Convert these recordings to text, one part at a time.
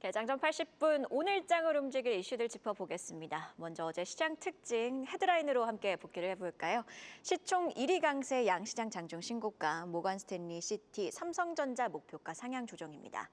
대장전 80분 오늘장을 움직일 이슈들 짚어보겠습니다. 먼저 어제 시장 특징 헤드라인으로 함께 복귀를 해볼까요? 시총 1위 강세 양시장 장중 신고가, 모건스탠리, 시티, 삼성전자 목표가 상향 조정입니다.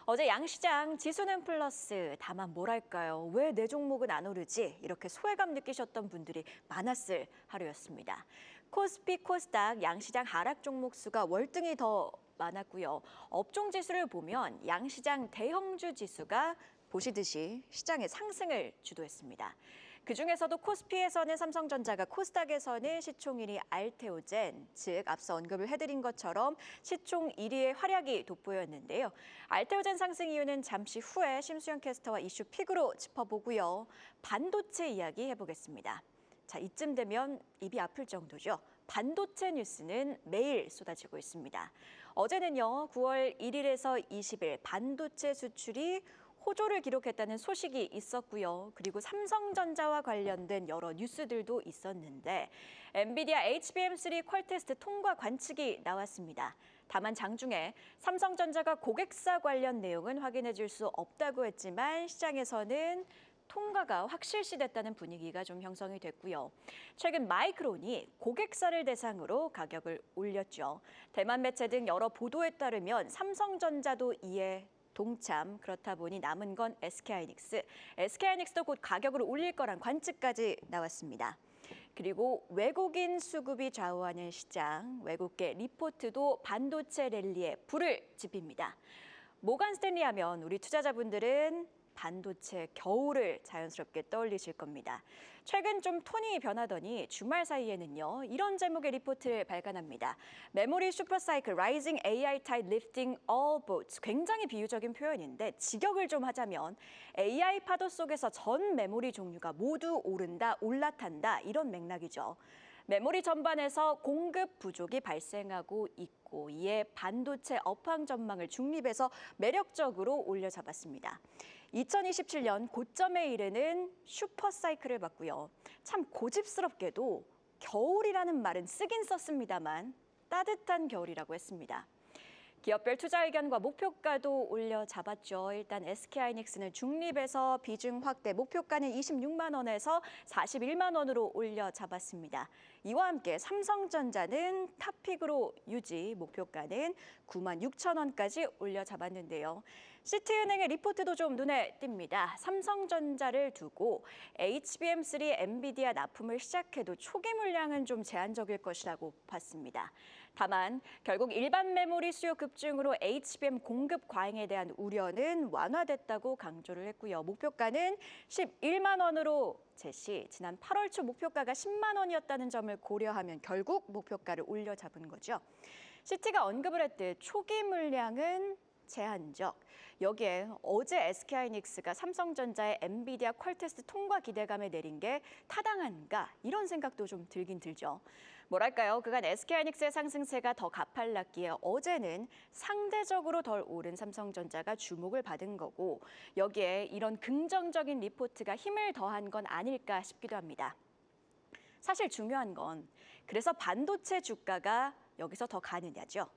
어제 양시장 지수는 플러스, 다만 뭐랄까요? 왜 내 종목은 안 오르지? 이렇게 소외감 느끼셨던 분들이 많았을 하루였습니다. 코스피, 코스닥, 양시장 하락 종목 수가 월등히 더 많았고요. 업종 지수를 보면 양시장 대형주 지수가 보시듯이 시장의 상승을 주도했습니다. 그중에서도 코스피에서는 삼성전자가, 코스닥에서는 시총 1위 알테오젠, 즉 앞서 언급을 해드린 것처럼 시총 1위의 활약이 돋보였는데요. 알테오젠 상승 이유는 잠시 후에 심수영 캐스터와 이슈 픽으로 짚어보고요. 반도체 이야기 해보겠습니다. 자, 이쯤 되면 입이 아플 정도죠. 반도체 뉴스는 매일 쏟아지고 있습니다. 어제는요, 9월 1일에서 20일 반도체 수출이 호조를 기록했다는 소식이 있었고요. 그리고 삼성전자와 관련된 여러 뉴스들도 있었는데 엔비디아 HBM3 퀄 테스트 통과 관측이 나왔습니다. 다만 장중에 삼성전자가 고객사 관련 내용은 확인해 줄 수 없다고 했지만 시장에서는 통과가 확실시됐다는 분위기가 좀 형성이 됐고요. 최근 마이크론이 고객사를 대상으로 가격을 올렸죠. 대만 매체 등 여러 보도에 따르면 삼성전자도 이에 동참, 그렇다 보니 남은 건 SK하이닉스. SK하이닉스도 곧 가격을 올릴 거란 관측까지 나왔습니다. 그리고 외국인 수급이 좌우하는 시장, 외국계 리포트도 반도체 랠리에 불을 지핍니다. 모건스탠리 하면 우리 투자자분들은 반도체 겨울을 자연스럽게 떠올리실 겁니다. 최근 좀 톤이 변하더니 주말 사이에는요, 이런 제목의 리포트를 발간합니다. 메모리 슈퍼사이클 라이징 AI tide lifting all boats. 굉장히 비유적인 표현인데 직역을 좀 하자면 AI 파도 속에서 전 메모리 종류가 모두 오른다, 올라탄다 이런 맥락이죠. 메모리 전반에서 공급 부족이 발생하고 있고 이에 반도체 업황 전망을 중립에서 매력적으로 올려잡았습니다. 2027년 고점에 이르는 슈퍼사이클을 봤고요. 참 고집스럽게도 겨울이라는 말은 쓰긴 썼습니다만 따뜻한 겨울이라고 했습니다. 기업별 투자 의견과 목표가도 올려잡았죠. 일단 SK하이닉스는 중립에서 비중 확대, 목표가는 26만 원에서 41만 원으로 올려잡았습니다. 이와 함께 삼성전자는 탑픽으로 유지, 목표가는 9만 6천 원까지 올려잡았는데요. 시티은행의 리포트도 좀 눈에 띕니다. 삼성전자를 두고 HBM3 엔비디아 납품을 시작해도 초기 물량은 좀 제한적일 것이라고 봤습니다. 다만 결국 일반 메모리 수요 급증으로 HBM 공급 과잉에 대한 우려는 완화됐다고 강조를 했고요. 목표가는 11만 원으로 제시, 지난 8월 초 목표가가 10만 원이었다는 점을 고려하면 결국 목표가를 올려잡은 거죠. 시티가 언급을 했듯 초기 물량은 제한적. 여기에 어제 SK하이닉스가 삼성전자의 엔비디아 퀄 테스트 통과 기대감에 내린 게 타당한가 이런 생각도 좀 들긴 들죠. 뭐랄까요, 그간 SK하이닉스의 상승세가 더 가팔랐기에 어제는 상대적으로 덜 오른 삼성전자가 주목을 받은 거고 여기에 이런 긍정적인 리포트가 힘을 더한 건 아닐까 싶기도 합니다. 사실 중요한 건 그래서 반도체 주가가 여기서 더 가느냐죠.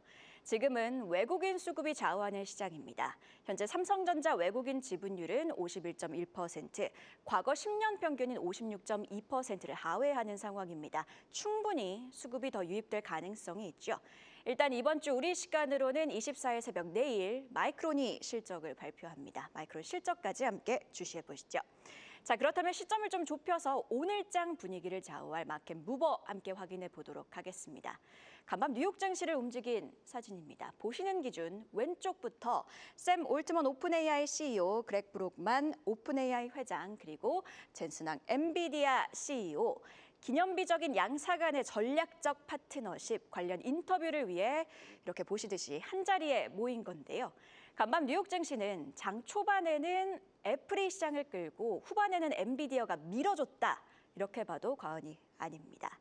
지금은 외국인 수급이 좌우하는 시장입니다. 현재 삼성전자 외국인 지분율은 51.1%, 과거 10년 평균인 56.2%를 하회하는 상황입니다. 충분히 수급이 더 유입될 가능성이 있죠. 일단 이번 주 우리 시간으로는 24일 새벽 내일 마이크론이 실적을 발표합니다. 마이크론 실적까지 함께 주시해 보시죠. 자, 그렇다면 시점을 좀 좁혀서 오늘장 분위기를 좌우할 마켓 무버 함께 확인해 보도록 하겠습니다. 간밤 뉴욕 증시를 움직인 사진입니다. 보시는 기준 왼쪽부터 샘 올트먼 오픈AI CEO, 그렉 브록만 오픈AI 회장, 그리고 젠슨 황 엔비디아 CEO, 기념비적인 양사 간의 전략적 파트너십 관련 인터뷰를 위해 이렇게 보시듯이 한자리에 모인 건데요. 간밤 뉴욕 증시는 장 초반에는 애플이 시장을 끌고 후반에는 엔비디아가 밀어줬다. 이렇게 봐도 과언이 아닙니다.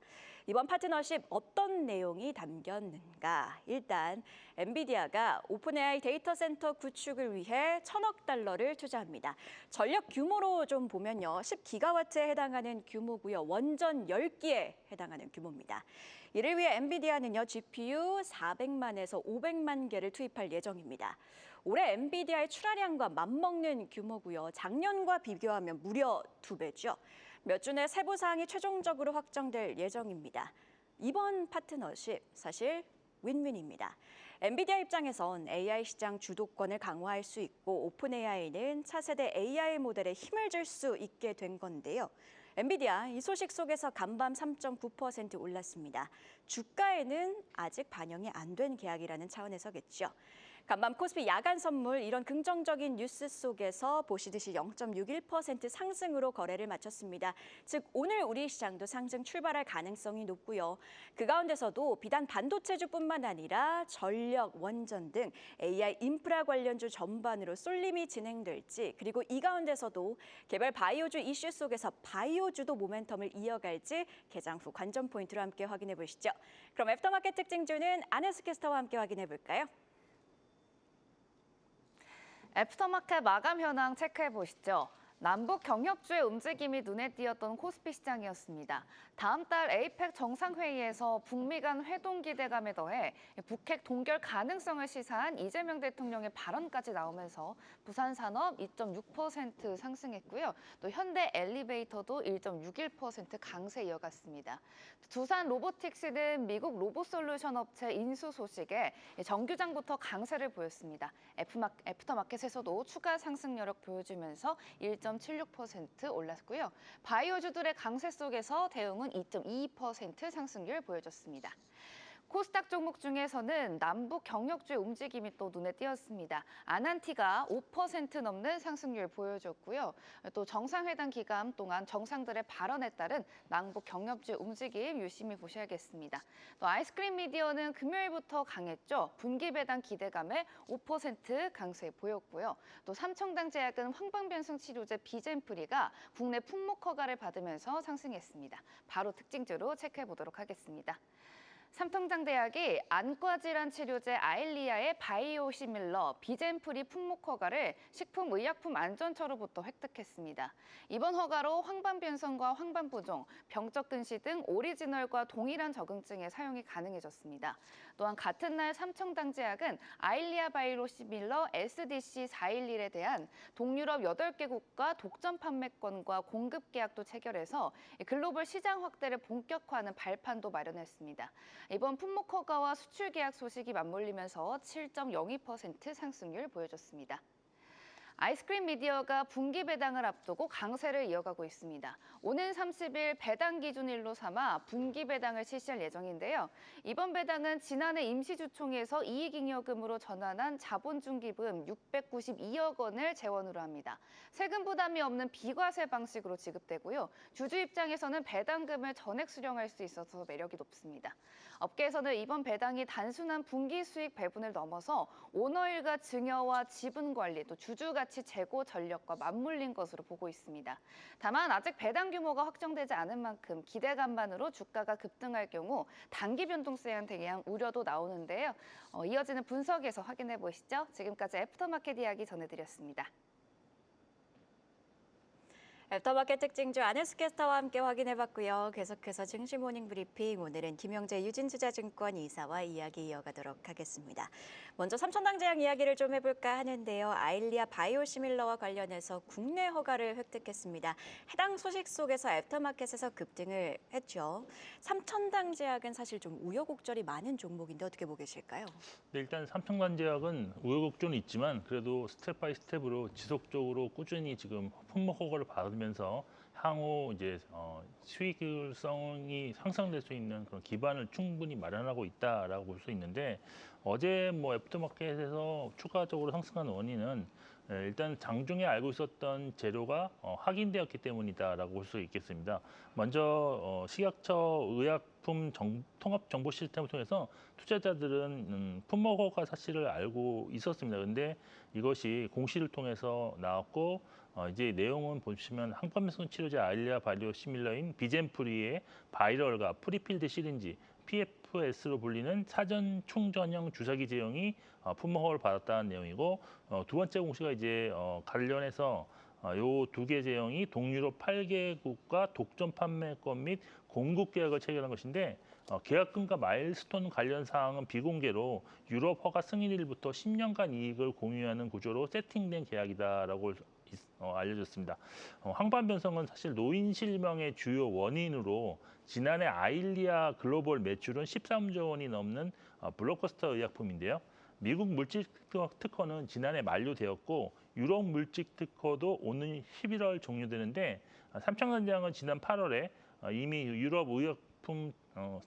이번 파트너십 어떤 내용이 담겼는가? 일단 엔비디아가 오픈AI 데이터 센터 구축을 위해 1,000억 달러를 투자합니다. 전력 규모로 좀 보면요. 10기가와트에 해당하는 규모고요. 원전 10기에 해당하는 규모입니다. 이를 위해 엔비디아는요. GPU 400만에서 500만 개를 투입할 예정입니다. 올해 엔비디아의 출하량과 맞먹는 규모고요. 작년과 비교하면 무려 2배죠. 몇 주 내 세부 사항이 최종적으로 확정될 예정입니다. 이번 파트너십 사실 윈윈입니다. 엔비디아 입장에선 AI 시장 주도권을 강화할 수 있고 오픈 AI는 차세대 AI 모델에 힘을 줄 수 있게 된 건데요. 엔비디아 이 소식 속에서 간밤 3.9% 올랐습니다. 주가에는 아직 반영이 안 된 계약이라는 차원에서겠죠. 간밤 코스피 야간 선물 이런 긍정적인 뉴스 속에서 보시듯이 0.61% 상승으로 거래를 마쳤습니다. 즉 오늘 우리 시장도 상승 출발할 가능성이 높고요. 그 가운데서도 비단 반도체주뿐만 아니라 전력, 원전 등 AI 인프라 관련주 전반으로 쏠림이 진행될지 그리고 이 가운데서도 개별 바이오주 이슈 속에서 바이오주도 모멘텀을 이어갈지 개장 후 관전 포인트로 함께 확인해 보시죠. 그럼 애프터마켓 특징주는 안혜수 캐스터와 함께 확인해 볼까요? 애프터마켓 마감 현황 체크해 보시죠. 남북 경협주의 움직임이 눈에 띄었던 코스피 시장이었습니다. 다음 달 에이펙 정상회의에서 북미 간 회동 기대감에 더해 북핵 동결 가능성을 시사한 이재명 대통령의 발언까지 나오면서 부산산업 2.6% 상승했고요. 또 현대 엘리베이터도 1.61% 강세 이어갔습니다. 두산 로보틱스는 미국 로봇솔루션 업체 인수 소식에 정규장부터 강세를 보였습니다. 애프터마켓에서도 추가 상승 여력 보여주면서 1.76% 올랐고요. 바이오주들의 강세 속에서 대웅은 2.22% 상승률 보여줬습니다. 코스닥 종목 중에서는 남북 경력주의 움직임이 또 눈에 띄었습니다. 아난티가 5% 넘는 상승률 보여줬고요. 또 정상회담 기간 동안 정상들의 발언에 따른 남북 경력주의 움직임 유심히 보셔야겠습니다. 또 아이스크림 미디어는 금요일부터 강했죠. 분기 배당 기대감에 5% 강세 보였고요. 또 삼청당제약은 황방변성 치료제 비젠프리가 국내 품목 허가를 받으면서 상승했습니다. 바로 특징주로 체크해 보도록 하겠습니다. 삼청장대학이 안과질환 치료제 아일리아의 바이오시밀러 비젠프리 품목 허가를 식품의약품안전처로부터 획득했습니다. 이번 허가로 황반변성과 황반부종, 병적 근시 등 오리지널과 동일한 적응증에 사용이 가능해졌습니다. 또한 같은 날 삼청당제약은 아일리아 바이오시밀러 SDC 411에 대한 동유럽 8개국과 독점 판매권과 공급 계약도 체결해서 글로벌 시장 확대를 본격화하는 발판도 마련했습니다. 이번 품목 허가와 수출 계약 소식이 맞물리면서 7.02% 상승률 보여줬습니다. 아이스크림 미디어가 분기 배당을 앞두고 강세를 이어가고 있습니다. 오는 30일 배당 기준일로 삼아 분기 배당을 실시할 예정인데요. 이번 배당은 지난해 임시주총에서 이익잉여금으로 전환한 자본중기금 692억 원을 재원으로 합니다. 세금 부담이 없는 비과세 방식으로 지급되고요. 주주 입장에서는 배당금을 전액 수령할 수 있어서 매력이 높습니다. 업계에서는 이번 배당이 단순한 분기 수익 배분을 넘어서 오너일과 증여와 지분 관리, 또 주주 가치 재고 전력과 맞물린 것으로 보고 있습니다. 다만 아직 배당 규모가 확정되지 않은 만큼 기대감만으로 주가가 급등할 경우 단기 변동성에 대한 우려도 나오는데요. 이어지는 분석에서 확인해 보시죠. 지금까지 애프터마켓 이야기 전해드렸습니다. 애프터마켓 특징주 안혜수 캐스터와 함께 확인해봤고요. 계속해서 증시 모닝 브리핑 오늘은 김영재 유진투자증권 이사와 이야기 이어가도록 하겠습니다. 먼저 삼천당제약 이야기를 좀 해볼까 하는데요. 아일리아 바이오시밀러와 관련해서 국내 허가를 획득했습니다. 해당 소식 속에서 애프터마켓에서 급등을 했죠. 삼천당제약은 사실 좀 우여곡절이 많은 종목인데 어떻게 보고 계실까요? 네, 일단 삼청당제약은 우여곡절은 있지만 그래도 스텝 바이 스텝으로 지속적으로 꾸준히 지금 품목 허가를 받으면서 향후 이제 수익성이 상승될 수 있는 그런 기반을 충분히 마련하고 있다라고 볼 수 있는데 어제 뭐 애프터마켓에서 추가적으로 상승한 원인은 일단 장중에 알고 있었던 재료가 확인되었기 때문이다라고 볼 수 있겠습니다. 먼저 식약처 의약품 통합 정보 시스템을 통해서 투자자들은 품목 허가 사실을 알고 있었습니다. 근데 이것이 공시를 통해서 나왔고 이제 내용은 보시면 항반변성 치료제 아일리아 바이오시밀러인 비젠프리의 바이럴과 프리필드 시린지 PFS로 불리는 사전 충전형 주사기 제형이 품목 허가를 받았다는 내용이고 두 번째 공시가 이제 관련해서 요 두 개 제형이 동유럽 8개국과 독점 판매권 및 공급 계약을 체결한 것인데 계약금과 마일스톤 관련 사항은 비공개로 유럽 허가 승인일부터 10년간 이익을 공유하는 구조로 세팅된 계약이다라고 알려졌습니다. 항반 변성은 사실 노인 실명의 주요 원인으로 지난해 아일리아 글로벌 매출은 13조 원이 넘는 블록버스터 의약품인데요. 미국 물질 특허는 지난해 만료되었고 유럽 물질 특허도 오는 11월 종료되는데 삼성전자는 지난 8월에 이미 유럽 의약품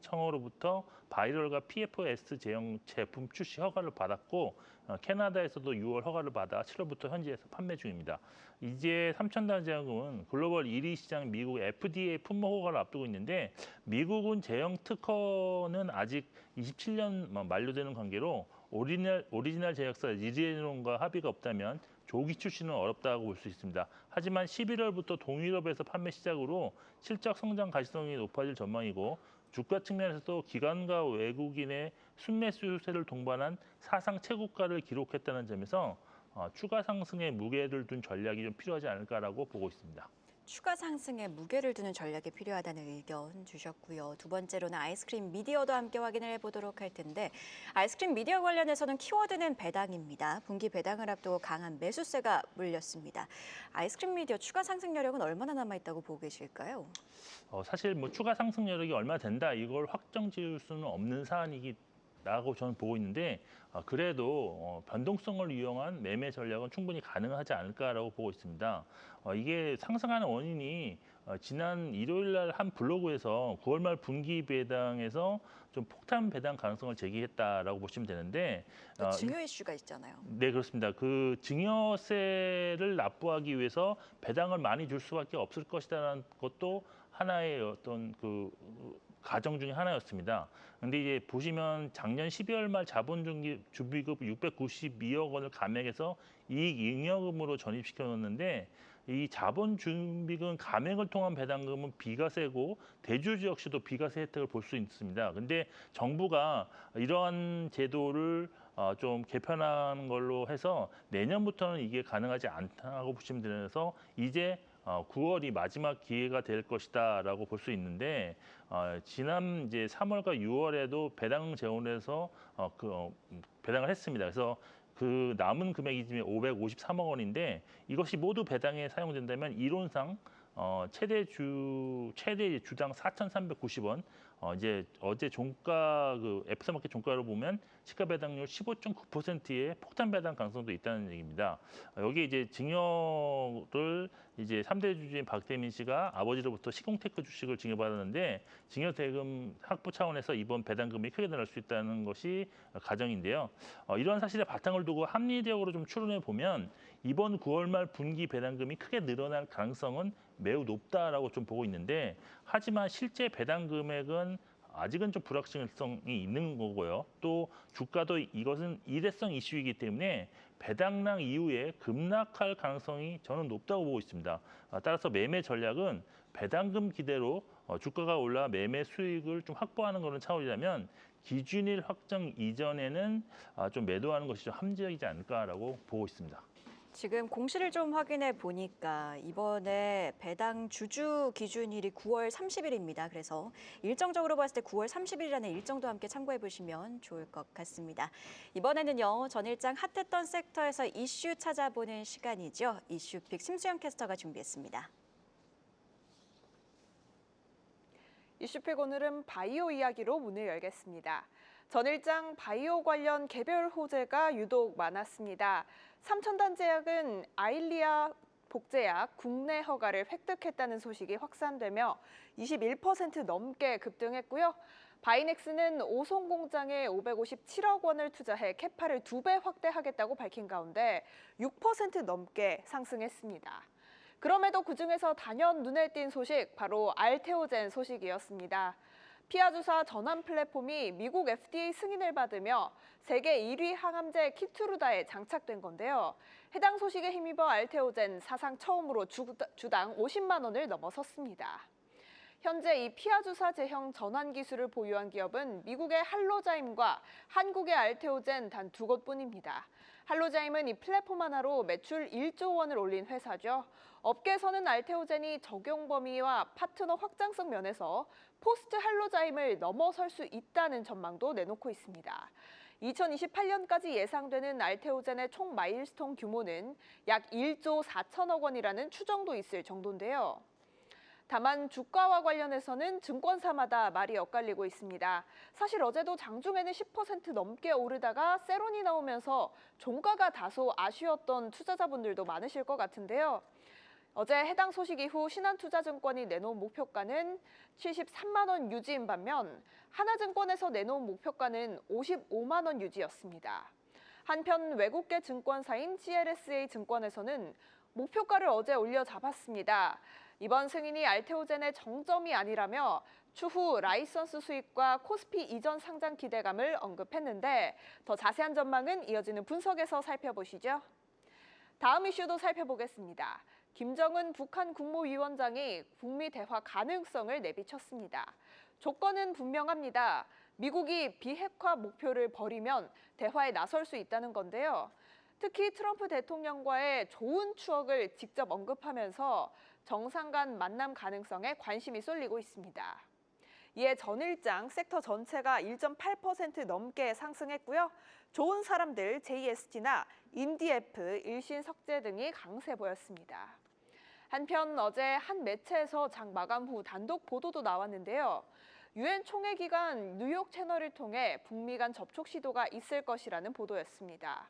청으로부터 바이럴과 PFS 제형 제품 출시 허가를 받았고 캐나다에서도 6월 허가를 받아 7월부터 현지에서 판매 중입니다. 이제 삼천단제약은 글로벌 1위 시장 미국 FDA 품목 허가를 앞두고 있는데 미국은 제형 특허는 아직 27년 만료되는 관계로 오리지널 제약사 리제논과 합의가 없다면 조기 출시는 어렵다고 볼 수 있습니다. 하지만 11월부터 동유럽에서 판매 시작으로 실적 성장 가시성이 높아질 전망이고 주가 측면에서도 기관과 외국인의 순매수 유세를 동반한 사상 최고가를 기록했다는 점에서 추가 상승에 무게를 둔 전략이 좀 필요하지 않을까라고 보고 있습니다. 추가 상승에 무게를 두는 전략이 필요하다는 의견 주셨고요. 두 번째로는 아이스크림 미디어도 함께 확인을 해보도록 할 텐데 아이스크림 미디어 관련해서는 키워드는 배당입니다. 분기 배당을 앞두고 강한 매수세가 물렸습니다. 아이스크림 미디어 추가 상승 여력은 얼마나 남아있다고 보고 계실까요? 사실 뭐 추가 상승 여력이 얼마 된다 이걸 확정 지을 수는 없는 사안이라고 저는 보고 있는데 그래도 변동성을 이용한 매매 전략은 충분히 가능하지 않을까라고 보고 있습니다. 이게 상승하는 원인이 지난 일요일 날 한 블로그에서 9월 말 분기 배당에서 좀 폭탄 배당 가능성을 제기했다라고 보시면 되는데 증여 이슈가 있잖아요. 네, 그렇습니다. 그 증여세를 납부하기 위해서 배당을 많이 줄 수밖에 없을 것이다라는 것도 하나의 어떤 그 가정 중에 하나였습니다. 근데 이제 보시면 작년 12월 말 준비급 692억 원을 감액해서 이익 잉여금으로 전입시켜 놓았는데 이 자본준비금 감액을 통한 배당금은 비과세고 대주주 역시도 비과세 혜택을 볼 수 있습니다. 근데 정부가 이러한 제도를 좀 개편하는 걸로 해서 내년부터는 이게 가능하지 않다고 보시면 되면서 이제 9월이 마지막 기회가 될 것이다라고 볼 수 있는데 지난 이제 3월과 6월에도 배당 재원에서 배당을 했습니다. 그래서 그 남은 금액이 지금 553억 원인데 이것이 모두 배당에 사용된다면 이론상 최대 주당 4,390원. 이제 어제 종가 그 애프터마켓 종가로 보면 시가 배당률 15.9%의 폭탄 배당 가능성도 있다는 얘기입니다. 여기 이제 증여를 이제 3대 주주인 박대민 씨가 아버지로부터 시공테크 주식을 증여받았는데 증여 대금 확보 차원에서 이번 배당금이 크게 늘어날 수 있다는 것이 가정인데요. 이러한 사실에 바탕을 두고 합리적으로 좀 추론해 보면 이번 9월 말 분기 배당금이 크게 늘어날 가능성은 매우 높다라고 좀 보고 있는데 하지만 실제 배당 금액은 아직은 좀 불확실성이 있는 거고요. 또 주가도 이것은 일회성 이슈이기 때문에 배당락 이후에 급락할 가능성이 저는 높다고 보고 있습니다. 따라서 매매 전략은 배당금 기대로 주가가 올라 매매 수익을 좀 확보하는 그런 차원이라면 기준일 확정 이전에는 좀 매도하는 것이 좀 합리적이지 않을까라고 보고 있습니다. 지금 공시를 좀 확인해 보니까 이번에 배당 주주 기준일이 9월 30일입니다. 그래서 일정적으로 봤을 때 9월 30일이라는 일정도 함께 참고해 보시면 좋을 것 같습니다. 이번에는요, 전일장 핫했던 섹터에서 이슈 찾아보는 시간이죠. 이슈픽 심수영 캐스터가 준비했습니다. 이슈픽 오늘은 바이오 이야기로 문을 열겠습니다. 전일장 바이오 관련 개별 호재가 유독 많았습니다. 삼천단제약은 아일리아 복제약 국내 허가를 획득했다는 소식이 확산되며 21% 넘게 급등했고요. 바이넥스는 오송 공장에 557억 원을 투자해 캐파를 2배 확대하겠다고 밝힌 가운데 6% 넘게 상승했습니다. 그럼에도 그중에서 단연 눈에 띈 소식, 바로 알테오젠 소식이었습니다. 피아주사 전환 플랫폼이 미국 FDA 승인을 받으며 세계 1위 항암제 키투루다에 장착된 건데요. 해당 소식에 힘입어 알테오젠 사상 처음으로 주당 50만 원을 넘어섰습니다. 현재 이 피아주사 제형 전환 기술을 보유한 기업은 미국의 할로자임과 한국의 알테오젠 단 2곳뿐입니다. 할로자임은 이 플랫폼 하나로 매출 1조 원을 올린 회사죠. 업계에서는 알테오젠이 적용 범위와 파트너 확장성 면에서 포스트 할로자임을 넘어설 수 있다는 전망도 내놓고 있습니다. 2028년까지 예상되는 알테오젠의 총 마일스톤 규모는 약 1조 4천억 원이라는 추정도 있을 정도인데요. 다만 주가와 관련해서는 증권사마다 말이 엇갈리고 있습니다. 사실 어제도 장중에는 10% 넘게 오르다가 세론이 나오면서 종가가 다소 아쉬웠던 투자자분들도 많으실 것 같은데요. 어제 해당 소식 이후 신한투자증권이 내놓은 목표가는 73만 원 유지인 반면 하나증권에서 내놓은 목표가는 55만 원 유지였습니다. 한편 외국계 증권사인 CLSA 증권에서는 목표가를 어제 올려 잡았습니다. 이번 승인이 알테오젠의 정점이 아니라며 추후 라이선스 수익과 코스피 이전 상장 기대감을 언급했는데 더 자세한 전망은 이어지는 분석에서 살펴보시죠. 다음 이슈도 살펴보겠습니다. 김정은 북한 국무위원장이 북미 대화 가능성을 내비쳤습니다. 조건은 분명합니다. 미국이 비핵화 목표를 버리면 대화에 나설 수 있다는 건데요. 특히 트럼프 대통령과의 좋은 추억을 직접 언급하면서 정상 간 만남 가능성에 관심이 쏠리고 있습니다. 이에 전일장 섹터 전체가 1.8% 넘게 상승했고요. 좋은 사람들 JST나 인디F, 일신석재 등이 강세 보였습니다. 한편 어제 한 매체에서 장 마감 후 단독 보도도 나왔는데요. 유엔 총회 기간 뉴욕 채널을 통해 북미 간 접촉 시도가 있을 것이라는 보도였습니다.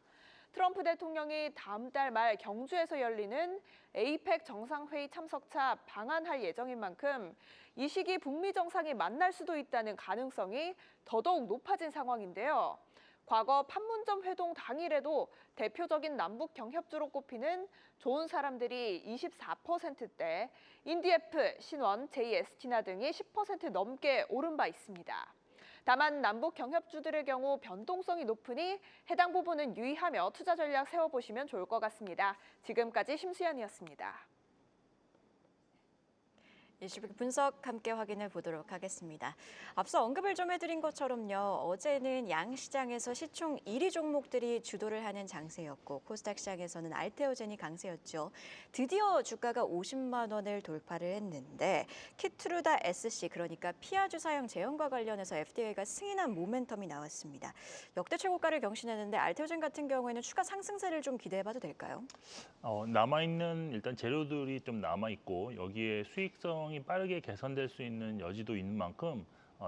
트럼프 대통령이 다음 달 말 경주에서 열리는 에이펙 정상회의 참석차 방한할 예정인 만큼 이 시기 북미 정상이 만날 수도 있다는 가능성이 더더욱 높아진 상황인데요. 과거 판문점 회동 당일에도 대표적인 남북 경협주로 꼽히는 좋은 사람들이 24%대, 인디에프, 신원, JST나 등이 10% 넘게 오른 바 있습니다. 다만 남북 경협주들의 경우 변동성이 높으니 해당 부분은 유의하며 투자 전략 세워보시면 좋을 것 같습니다. 지금까지 심수연이었습니다. 이슈빅 분석 함께 확인해 보도록 하겠습니다. 앞서 언급을 좀 해드린 것처럼요. 어제는 양시장에서 시총 1위 종목들이 주도를 하는 장세였고 코스닥 시장에서는 알테오젠이 강세였죠. 드디어 주가가 50만 원을 돌파를 했는데 키트루다 SC 그러니까 피아주 사용 제형과 관련해서 FDA가 승인한 모멘텀이 나왔습니다. 역대 최고가를 경신했는데 알테오젠 같은 경우에는 추가 상승세를 좀 기대해봐도 될까요? 남아있는 일단 재료들이 좀 남아있고 여기에 수익성이 빠르게 개선될 수 있는 여지도 있는 만큼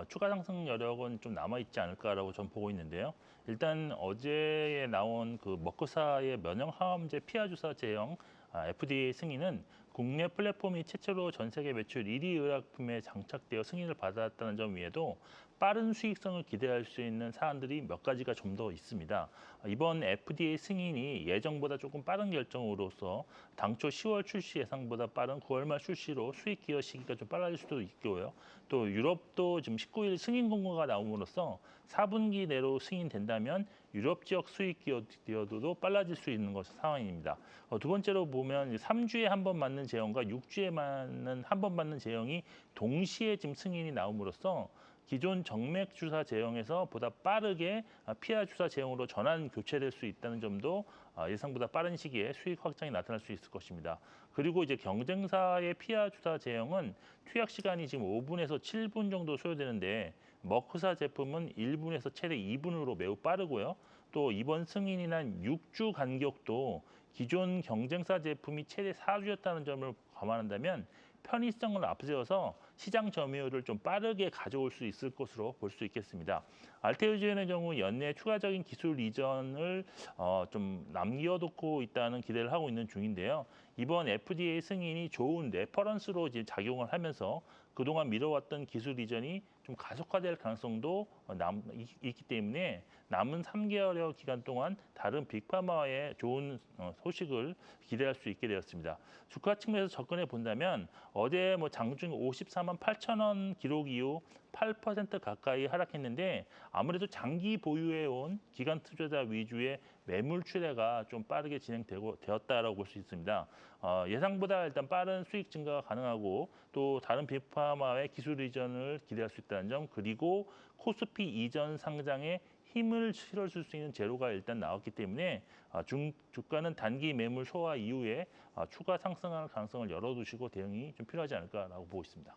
추가 상승 여력은 좀 남아있지 않을까라고 전 보고 있는데요. 일단 어제에 나온 그 머크사의 면역항암제 피하주사 제형 FDA 승인은 국내 플랫폼이 최초로 전 세계 매출 1위 의약품에 장착되어 승인을 받았다는 점 위에도 빠른 수익성을 기대할 수 있는 사안들이 몇 가지가 좀 더 있습니다. 이번 FDA 승인이 예정보다 조금 빠른 결정으로서 당초 10월 출시 예상보다 빠른 9월 말 출시로 수익 기여 시기가 좀 빨라질 수도 있고요. 또 유럽도 지금 19일 승인 공고가 나옴으로써 4분기 내로 승인된다면 유럽 지역 수익 기여도도 빨라질 수 있는 상황입니다. 두 번째로 보면 3주에 한 번 맞는 제형과 6주에 한 번 맞는 제형이 동시에 지금 승인이 나옴으로써 기존 정맥 주사 제형에서 보다 빠르게 피하 주사 제형으로 전환 교체될 수 있다는 점도 예상보다 빠른 시기에 수익 확장이 나타날 수 있을 것입니다. 그리고 이제 경쟁사의 피하 주사 제형은 투약 시간이 지금 5분에서 7분 정도 소요되는데 머크사 제품은 1분에서 최대 2분으로 매우 빠르고요. 또 이번 승인이 난 6주 간격도 기존 경쟁사 제품이 최대 4주였다는 점을 감안한다면 편의성을 앞세워서 시장 점유율을 좀 빠르게 가져올 수 있을 것으로 볼 수 있겠습니다. 알테오젠의 경우 연내 추가적인 기술 이전을 좀 남겨놓고 있다는 기대를 하고 있는 중인데요. 이번 FDA 승인이 좋은 레퍼런스로 이제 작용을 하면서 그동안 미뤄왔던 기술 이전이 좀 가속화될 가능성도 있기 때문에 남은 3개월여 기간 동안 다른 빅파마의 좋은 소식을 기대할 수 있게 되었습니다. 주가 측면에서 접근해 본다면 어제 장중 54만 8천 원 기록 이후 8% 가까이 하락했는데 아무래도 장기 보유해온 기관 투자자 위주의 매물 출회가 좀 빠르게 되었다라고 볼 수 있습니다. 예상보다 일단 빠른 수익 증가가 가능하고 또 다른 빅파마의 기술 이전을 기대할 수 있다는 점 그리고 코스피 이전 상장의 힘을 실어줄 수 있는 재료가 일단 나왔기 때문에 주가는 단기 매물 소화 이후에 추가 상승할 가능성을 열어두시고 대응이 좀 필요하지 않을까라고 보고 있습니다.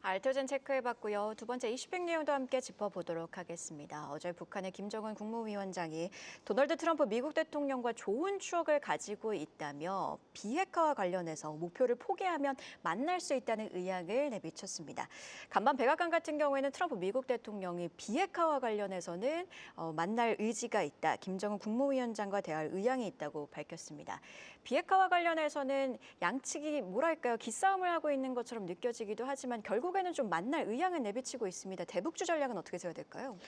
알토젠 체크해봤고요. 두 번째 이슈팩 내용도 함께 짚어보도록 하겠습니다. 어제 북한의 김정은 국무위원장이 도널드 트럼프 미국 대통령과 좋은 추억을 가지고 있다며 비핵화와 관련해서 목표를 포기하면 만날 수 있다는 의향을 내비쳤습니다. 간밤 백악관 같은 경우에는 트럼프 미국 대통령이 비핵화와 관련해서는 만날 의지가 있다. 김정은 국무위원장과 대화할 의향이 있다고 밝혔습니다. 비핵화와 관련해서는 양측이 뭐랄까요, 기싸움을 하고 있는 것처럼 느껴지기도 하지만 결국에는 좀 만날 의향을 내비치고 있습니다. 대북주 전략은 어떻게 세워야 될까요?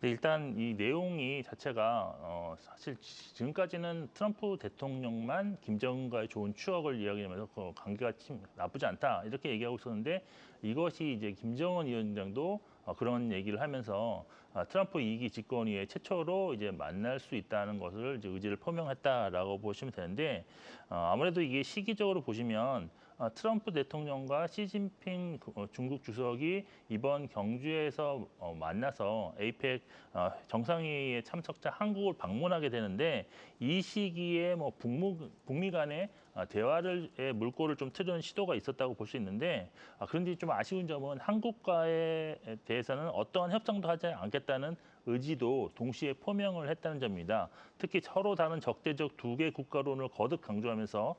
네, 일단 이 내용이 자체가 사실 지금까지는 트럼프 대통령만 김정은과의 좋은 추억을 이야기하면서 그 관계가 나쁘지 않다 이렇게 얘기하고 있었는데 이것이 이제 김정은 위원장도 그런 얘기를 하면서 트럼프 2기 집권 이후에 최초로 이제 만날 수 있다는 것을 이제 의지를 표명했다라고 보시면 되는데 아무래도 이게 시기적으로 보시면 트럼프 대통령과 시진핑 중국 주석이 이번 경주에서 만나서 에이펙 정상회의에 참석자 한국을 방문하게 되는데 이 시기에 뭐 북미 간의 대화의 물꼬를 좀 트는 시도가 있었다고 볼 수 있는데 그런데 좀 아쉬운 점은 한국과에 대해서는 어떠한 협상도 하지 않겠다는 의지도 동시에 표명을 했다는 점입니다. 특히 서로 다른 적대적 두 개 국가론을 거듭 강조하면서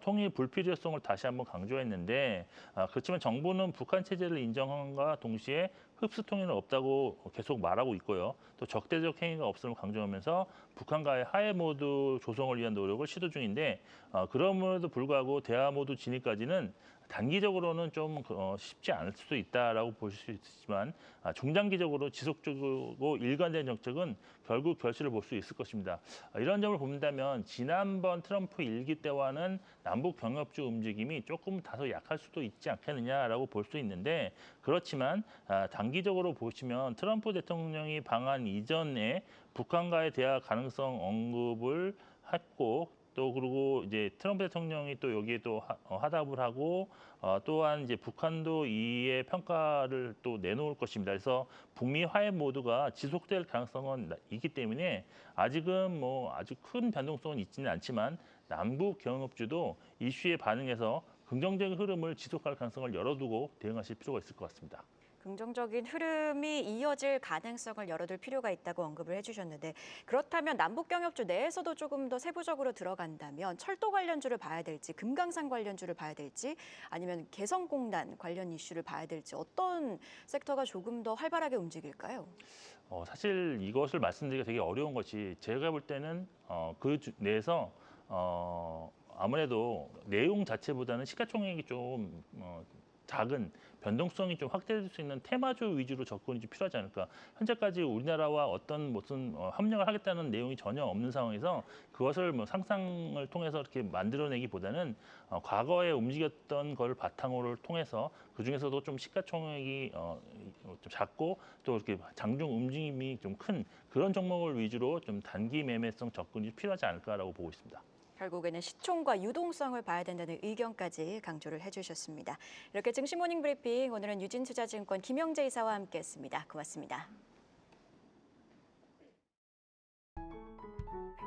통일 불필요성을 다시 한번 강조했는데 그렇지만 정부는 북한 체제를 인정함과 동시에 흡수 통일은 없다고 계속 말하고 있고요. 또 적대적 행위가 없음을 강조하면서 북한과의 화해 모드 조성을 위한 노력을 시도 중인데 그럼에도 불구하고 대화 모드 진입까지는 단기적으로는 좀 쉽지 않을 수도 있다라고 볼 수 있지만 중장기적으로 지속적이고 일관된 정책은 결국 결실을 볼 수 있을 것입니다. 이런 점을 본다면 지난번 트럼프 1기 때와는 남북 경협주 움직임이 조금 다소 약할 수도 있지 않겠느냐라고 볼 수 있는데 그렇지만 단기적으로 보시면 트럼프 대통령이 방한 이전에 북한과의 대화 가능성 언급을 했고 또 그리고 이제 트럼프 대통령이 또 여기에 또 화답을 하고 또한 이제 북한도 이에 평가를 또 내놓을 것입니다. 그래서 북미 화해 모드가 지속될 가능성은 있기 때문에 아직은 뭐 아주 큰 변동성은 있지는 않지만 남북 경협주도 이슈에 반응해서 긍정적인 흐름을 지속할 가능성을 열어두고 대응하실 필요가 있을 것 같습니다. 긍정적인 흐름이 이어질 가능성을 열어둘 필요가 있다고 언급을 해주셨는데 그렇다면 남북 경협주 내에서도 조금 더 세부적으로 들어간다면 철도 관련주를 봐야 될지 금강산 관련주를 봐야 될지 아니면 개성공단 관련 이슈를 봐야 될지 어떤 섹터가 조금 더 활발하게 움직일까요? 사실 이것을 말씀드리기가 되게 어려운 것이 제가 볼 때는 그 내에서 아무래도 내용 자체보다는 시가총액이 좀 작은 변동성이 좀 확대될 수 있는 테마주 위주로 접근이 좀 필요하지 않을까. 현재까지 우리나라와 어떤 무슨 협력을 하겠다는 내용이 전혀 없는 상황에서 그것을 뭐 상상을 통해서 이렇게 만들어내기보다는 과거에 움직였던 걸 바탕으로 통해서 그 중에서도 좀 시가총액이 좀 작고 또 이렇게 장중 움직임이 좀 큰 그런 종목을 위주로 좀 단기 매매성 접근이 필요하지 않을까라고 보고 있습니다. 결국에는 시총과 유동성을 봐야 된다는 의견까지 강조를 해주셨습니다. 이렇게 증시 모닝 브리핑 오늘은 유진투자증권 김영재 이사와 함께했습니다. 고맙습니다.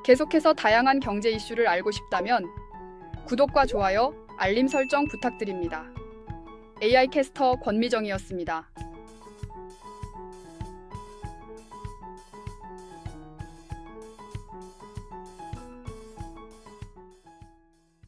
계속해서 다양한 경제 이슈를 알고 싶다면 구독과 좋아요, 알림 설정 부탁드립니다. AI 캐스터 권미정이었습니다.